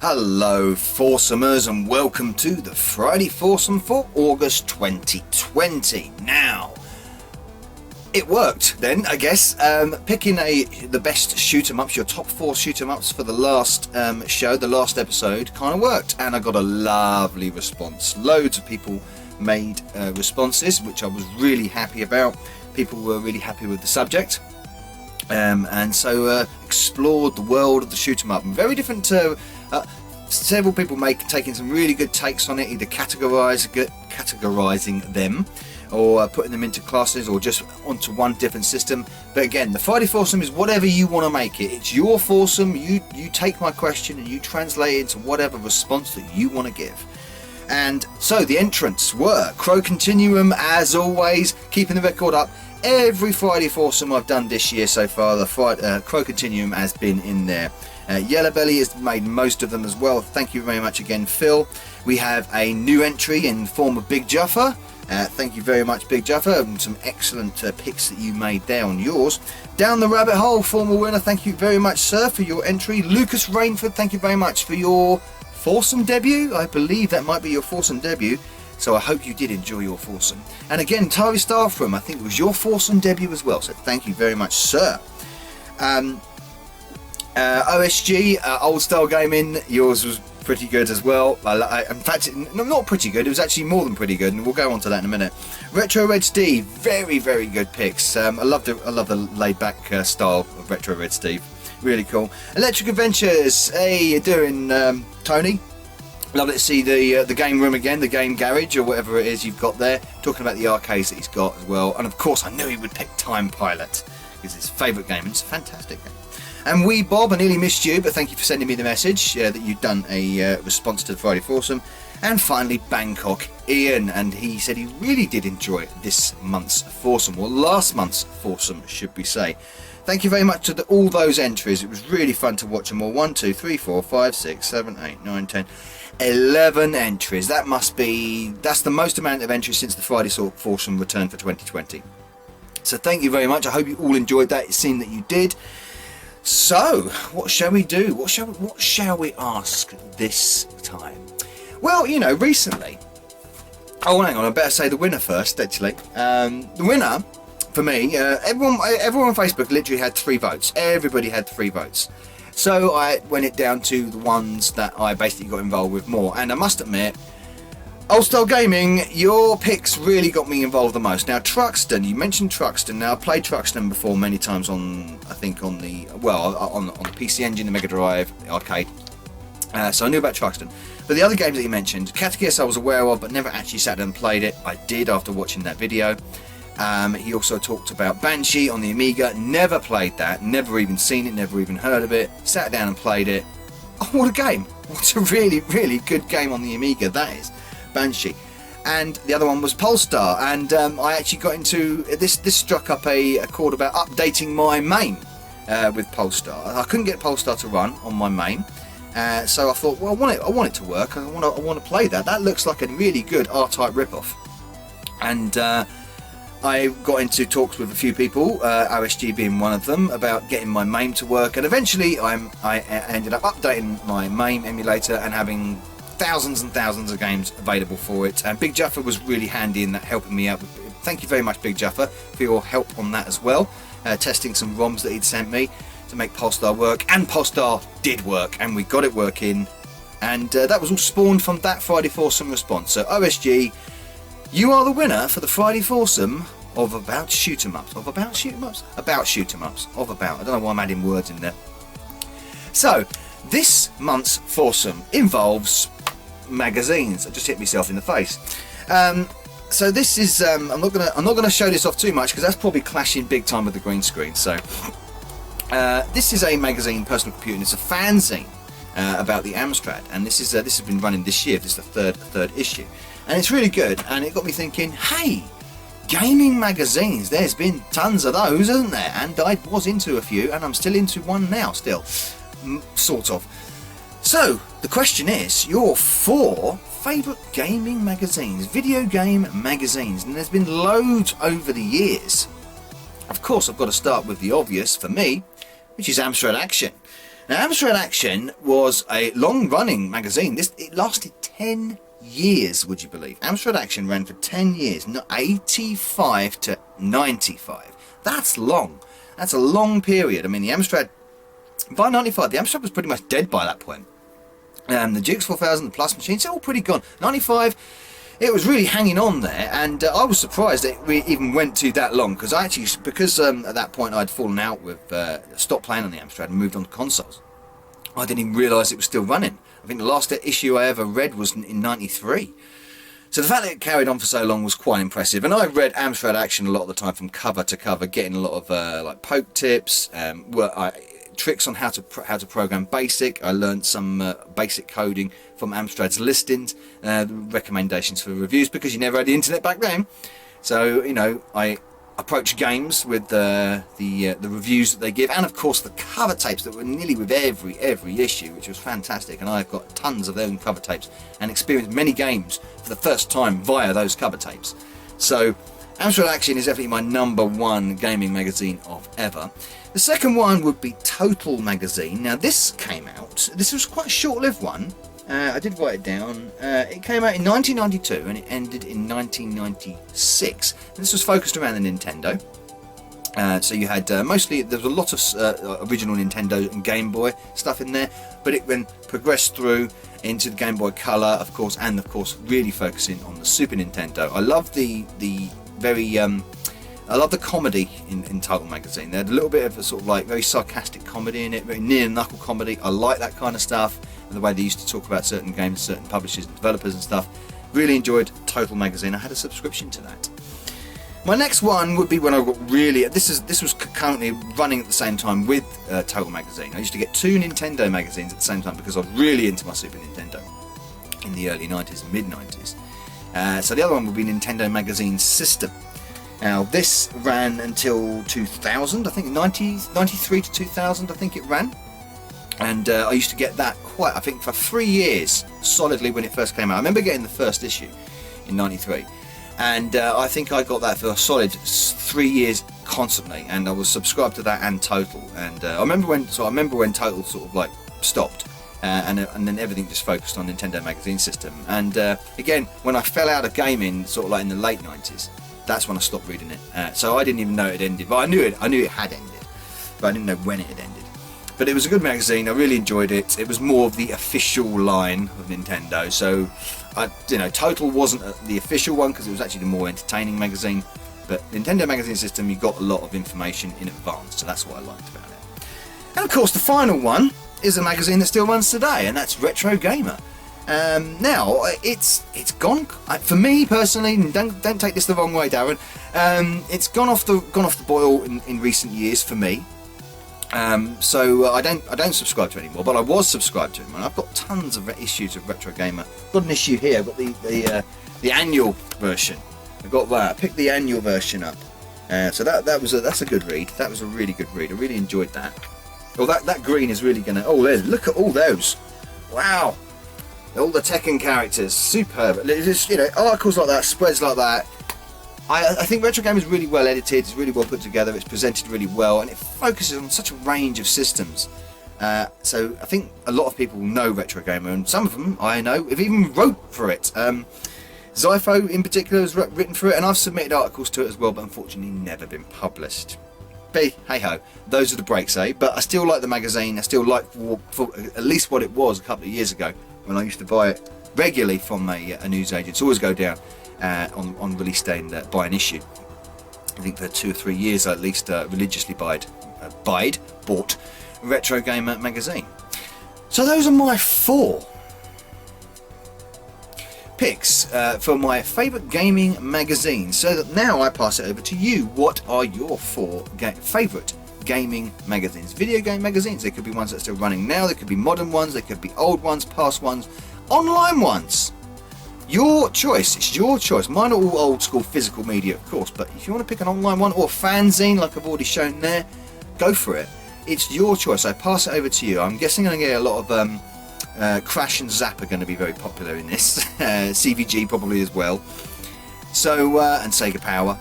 Hello Foursomes and welcome to the Friday Foursome for August 2020. Now, it worked then, I guess. Picking the best shoot 'em ups, your top 4 shoot 'em ups for the last show, the last episode, kind of worked, and I got a lovely response. Loads of people made responses, which I was really happy about. People were really happy with the subject. And so explored the world of the shoot 'em up, and very different. Several people taking some really good takes on it, either categorizing them, or putting them into classes, or just onto one different system. But again, the Friday Foursome is whatever you want to make it. It's your foursome. You take my question and you translate it into whatever response that you want to give. And so the entrants were Crow Continuum, as always, keeping the record up. Every Friday Foursome I've done this year so far, the Crow Continuum has been in there. Yellow Belly has made most of them as well. Thank you very much again, Phil. We have a new entry in the form of Big Juffer. Thank you very much, Big Juffer, and some excellent picks that you made there on yours. Down the Rabbit Hole, former winner, thank you very much, sir, for your entry. Lucas Rainford, thank you very much for your foursome debut. I believe that might be your foursome debut. So I hope you did enjoy your foursome. And again, Tari Starfrom, I think it was your foursome debut as well. So thank you very much, sir. OSG, Old Style Gaming, yours was pretty good as well. In fact, not pretty good, it was actually more than pretty good, and we'll go on to that in a minute. Retro Red Steve, very, very good picks. I love the laid-back style of Retro Red Steve. Really cool. Electric Adventures, hey, you doing, Tony? Lovely to see the game room again, the game garage, or whatever it is you've got there. Talking about the arcades that he's got as well. And of course, I knew he would pick Time Pilot, because it's his favourite game, and it's a fantastic game. And Wee Bob, I nearly missed you, but thank you for sending me the message that you'd done a response to the Friday Foursome. And finally, Bangkok Ian, and he said he really did enjoy this month's Foursome, or last month's Foursome, should we say. Thank you very much to all those entries. It was really fun to watch them all. 1, 2, 3, 4, 5, 6, 7, 8, 9, 10, 11 entries. That's the most amount of entries since the Friday Foursome returned for 2020. So thank you very much. I hope you all enjoyed that. It seemed that you did. So, what shall we do? What shall we ask this time? Well, you know, recently... Oh, hang on, I better say the winner first, actually. The winner, for me, everyone on Facebook literally had 3 votes. Everybody had 3 votes. So I went it down to the ones that I basically got involved with more. And I must admit, Old Style Gaming, your picks really got me involved the most. Now, Truxton, you mentioned Truxton. Now, I've played Truxton before many times on the PC Engine, the Mega Drive, the arcade. So I knew about Truxton. But the other games that you mentioned, Catechus I was aware of, but never actually sat down and played it. I did after watching that video. He also talked about Banshee on the Amiga. Never played that, never even seen it, never even heard of it. Sat down and played it. Oh, what a game. What a really, really good game on the Amiga that is. Banshee. And the other one was Polestar, and I actually got into this struck up a chord about updating my MAME with Polestar. I couldn't get Polestar to run on my MAME, so I thought, well, I want it to work. I want to play that. That looks like a really good R-Type ripoff. And I got into talks with a few people, OSG being one of them, about getting my MAME to work, and eventually I ended up updating my MAME emulator and having thousands and thousands of games available for it. And Big Juffer was really handy in that, helping me out. Thank you very much, Big Juffer, for your help on that as well. Testing some ROMs that he'd sent me to make Polestar work, and Polestar did work, and we got it working. And that was all spawned from that Friday Foursome response. So OSG, you are the winner for the Friday Foursome of About Shoot 'em Ups. I don't know why I'm adding words in there. So this month's Foursome involves magazines. I just hit myself in the face. So this is I'm not gonna show this off too much because that's probably clashing big time with the green screen. So this is a magazine, personal computer, and it's a fanzine about the Amstrad, and this has been running this year. This is the third issue, and it's really good. And it got me thinking, hey, gaming magazines, there's been tons of those, isn't there? And I was into a few, and I'm still into one now, still, sort of. So the question is, your 4 favourite gaming magazines, video game magazines, and there's been loads over the years. Of course, I've got to start with the obvious for me, which is Amstrad Action. Now, Amstrad Action was a long-running magazine. It lasted 10 years, would you believe? Amstrad Action ran for 10 years, 85 to 95. That's long. That's a long period. I mean, the Amstrad, by 95, the Amstrad was pretty much dead by that point. The Dukes 4000, the Plus machines, they're all pretty gone. 95, it was really hanging on there, and I was surprised that we even went to that long, because at that point I'd fallen out with, stopped playing on the Amstrad and moved on to consoles. I didn't even realise it was still running. I think the last issue I ever read was in 93. So the fact that it carried on for so long was quite impressive, and I read Amstrad Action a lot of the time from cover to cover, getting a lot of like poke tips, tricks on how to program BASIC. I learned some basic coding from Amstrad's listings, recommendations for reviews, because you never had the internet back then. So I approach games with the reviews that they give, and of course the cover tapes that were nearly with every issue, which was fantastic. And I've got tons of their own cover tapes and experienced many games for the first time via those cover tapes. So Amstrad Action is definitely my #1 gaming magazine of ever. The second one would be Total magazine. Now this came out, this was quite a short-lived one. I did write it down. It came out in 1992 and it ended in 1996. This was focused around the Nintendo. So you had mostly, there was a lot of original Nintendo and Game Boy stuff in there, but it then progressed through into the Game Boy Color, of course, and of course really focusing on the Super Nintendo. I love I love the comedy in Total magazine. They had a little bit of a sort of like very sarcastic comedy in it, very near knuckle comedy. I like that kind of stuff, and the way they used to talk about certain games, certain publishers and developers and stuff. Really enjoyed Total magazine. I had a subscription to that. My next one would be when I got really, this was currently running at the same time with Total magazine. I used to get 2 Nintendo magazines at the same time because I was really into my Super Nintendo in the early 90s and mid 90s. So the other one would be Nintendo Magazine System. Now this ran until 2000, I think 93 to 2000 I think it ran. And I used to get that I think for 3 years solidly when it first came out. I remember getting the first issue in 93. And I think I got that for a solid 3 years constantly, and I was subscribed to that and Total. And I remember when Total sort of like stopped, and then everything just focused on Nintendo Magazine System. And again, when I fell out of gaming, sort of like in the late 90s, that's when I stopped reading it. So I didn't even know it had ended, but I knew it had ended, but I didn't know when it had ended. But it was a good magazine. I really enjoyed it. It was more of the official line of Nintendo. So, Total wasn't the official one because it was actually the more entertaining magazine. But Nintendo Magazine System, you got a lot of information in advance, so that's what I liked about it. And of course, the final one is a magazine that still runs today, and that's Retro Gamer. Now it's gone for me personally. And don't take this the wrong way, Darren. It's gone off the boil in recent years for me. So I don't subscribe to it anymore, but I was subscribed to him, and I've got tons of issues of Retro Gamer. I've got an issue here. I've got the annual version. I got that. I picked the annual version up. So that's a good read. That was a really good read. I really enjoyed that. Well, that green is really gonna. Oh, look at all those! Wow, all the Tekken characters, superb. Just articles like that, spreads like that. I think Retro Game is really well edited, it's really well put together, it's presented really well, and it focuses on such a range of systems. So I think a lot of people know Retro Gamer, and some of them I know have even wrote for it. Zypho in particular has written for it, and I've submitted articles to it as well, but unfortunately never been published. But hey ho, those are the breaks, eh? But I still like the magazine. I still like for at least what it was a couple of years ago when I used to buy it regularly from a news agent. It's always go down on release day and buy an issue. I think for 2 or 3 years I at least religiously bought Retro Gamer magazine. So those are my 4 picks for my favourite gaming magazines. So that now I pass it over to you. What are your 4 favourite gaming magazines? Video game magazines. They could be ones that are still running now. They could be modern ones. They could be old ones, past ones, online ones. Your choice. It's your choice. Mine are all old school physical media, of course, but if you want to pick an online one or a fanzine like I've already shown there, go for it. It's your choice. I pass it over to you. I'm guessing I'm going to get a lot of Crash and Zap are going to be very popular in this. CVG probably as well. So and Sega Power.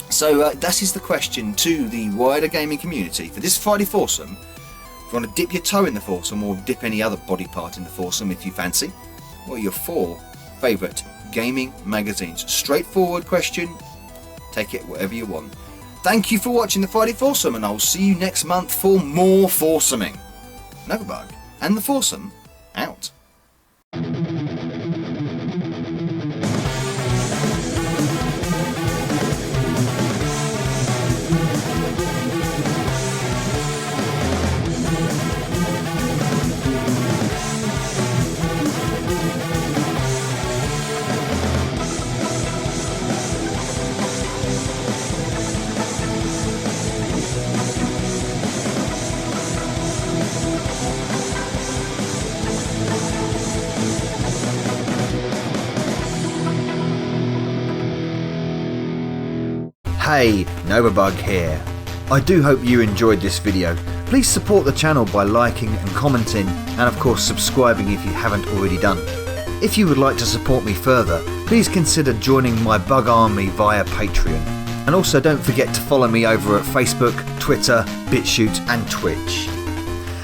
So that is the question to the wider gaming community for this Friday Foursome. If you want to dip your toe in the foursome or dip any other body part in the foursome if you fancy, what are your 4 favourite gaming magazines? Straightforward question. Take it whatever you want. Thank you for watching the Friday Foursome, and I'll see you next month for more foursoming. Novabug and the Foursome out. Hey, Novabug here. I do hope you enjoyed this video. Please support the channel by liking and commenting, and of course subscribing if you haven't already done. If you would like to support me further, please consider joining my bug army via Patreon. And also don't forget to follow me over at Facebook, Twitter, BitChute and Twitch.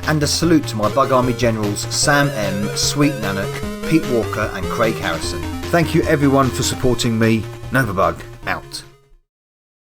And a salute to my bug army generals Sam M, Sweet Nanak, Pete Walker and Craig Harrison. Thank you everyone for supporting me. Novabug out.